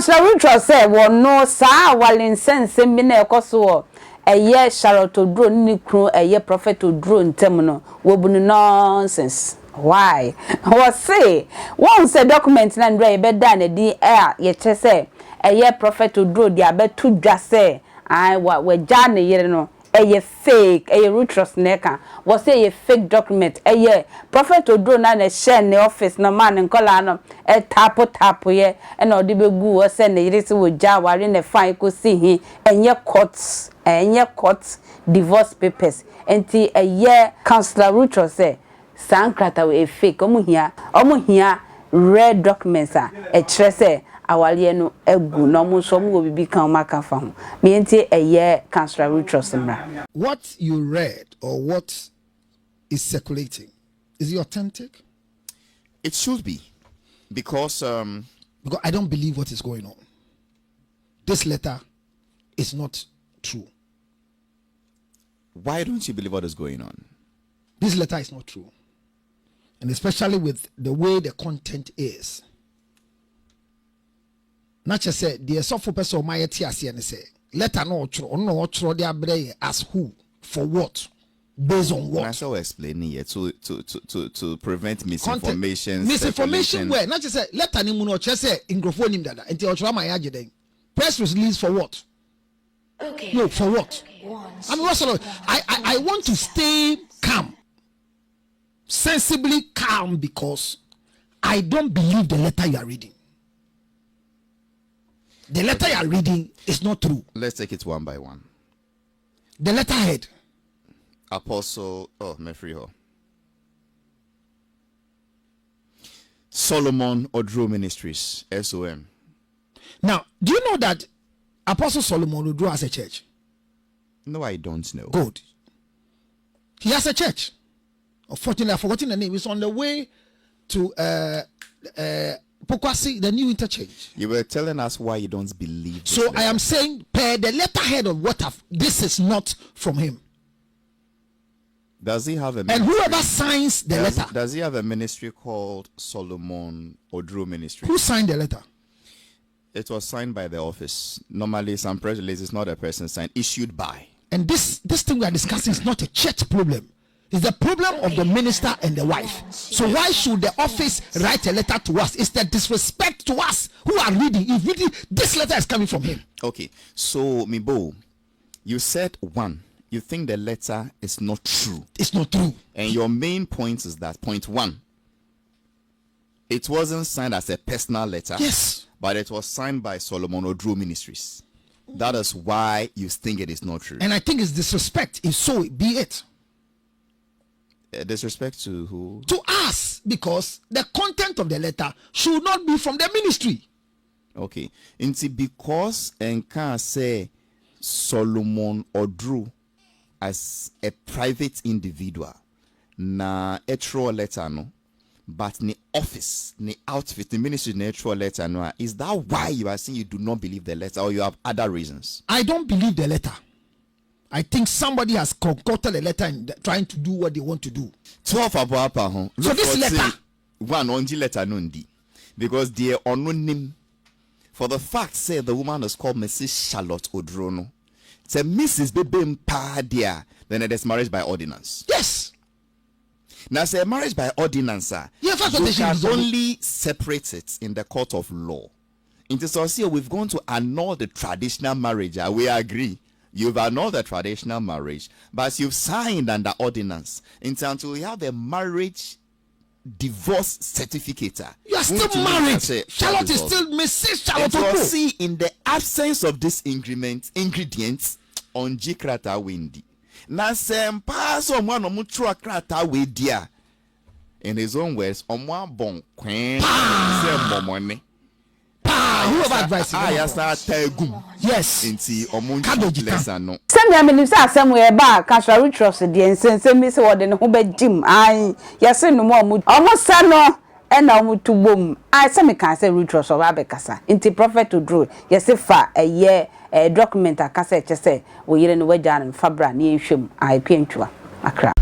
Counsellor Lutterodt say won no sa walin sense bi na ekoso eye Charlotte Oduro ni kru eye prophet Oduro ntem no wo bu nonsense. Why? Was say one say document na ndra be da na di ye che say eye prophet Oduro di abetu dwa say I we ja ne yere no eye fake eye Lutterodt neka was say a fake document eye prophet Oduro na share ne office no man nkola no tapo ye e na odi begu wo say ne yere se wo ja ware ne fine ko si hi enye court divorce papers enti eye Counsellor Lutterodt say sankrata we fake omu hia red documents kire say awale no egu no mo so mo bibi kan maka fa ho me enti Counsellor Lutterodt mra. What you read or what is circulating, is it authentic? It should be, because I don't believe what is going on. This letter is not true. Why don't you believe what is going on? This letter is not true, and especially with the way the content is. Not just say the software person my TRC and say letter no true they are as who for what based on what. I shall explain here to prevent misinformation. Misinformation where not just say letter ni mu no just say ingrofo nim dada until otra my age den press release for what? Okay. No, for what? Okay. I want to stay calm, sensibly calm, because I don't believe the letter you are reading. The letter you are reading is not true. Let's take it one by one. The letterhead. Apostle, Mefriho. Solomon Oduro Ministries, SOM. Now, do you know that Apostle Solomon Oduro has a church? No, I don't know. Good. He has a church. Unfortunately, I've forgotten the name. It's on the way to Pokwasi, the new interchange. You were telling us why you don't believe this So letter. I am saying, per the letterhead of this is not from him. Does he have a ministry? And whoever signs the letter. Does he have a ministry called Solomon Oduro Ministry? Who signed the letter? It was signed by the office. Normally, some press release is not a person signed, issued by. And this thing we are discussing is not a church problem. It's the problem of the minister and the wife. So why should the office write a letter to us? It's the disrespect to us who are reading. If really this letter is coming from him. Okay. So, Mibo, you said one. You think the letter is not true. It's not true. And your main point is that, point one, it wasn't signed as a personal letter. Yes. But it was signed by Solomon Oduro Ministries. That is why you think it is not true. And I think it's disrespect. If so, be it. Disrespect to who? To us, because the content of the letter should not be from the ministry. Okay. Inti because and can say Solomon Oduro as a private individual na etro letter no, but ni office ni outfit the ministry na etro letter no. Is that why you are saying you do not believe the letter, or you have other reasons? I don't believe the letter. I think somebody has concocted a letter and trying to do what they want to do. 12 about so this letter, one on the letter nundi, because they are unknown. For the fact say the woman is called Mrs. Charlotte Oduro. No, it's a Mrs. Bebe Mpadia. Then it is marriage by ordinance. Yes. Now say marriage by ordinance. Yeah, you can only separate it in the court of law. In this also, we've gone to annul the traditional marriage. We agree. You've annulled the traditional marriage, but you've signed under ordinance until you have a marriage divorce certificate. You are still married. Charlotte is still Mrs. Charlotte Oduro. See, in the absence of this ingredients on Jikrata Windy. Na sempa so one omutra krata we dia. In his own words, omwa bon kwen se momone. Whoever advice yes. Inti omunchi lesson no. Send me minister somewhere back Counsellor Lutterodt dey send me say what den ho ba jim ai yesi no mo omusa no e na omutu bom ai say me kan say Lutterodt so ba be kasa inti prophet Oduro yesi fa document akasa che say wo yire no wagya no fabra na ehwem ai kwentwa akra.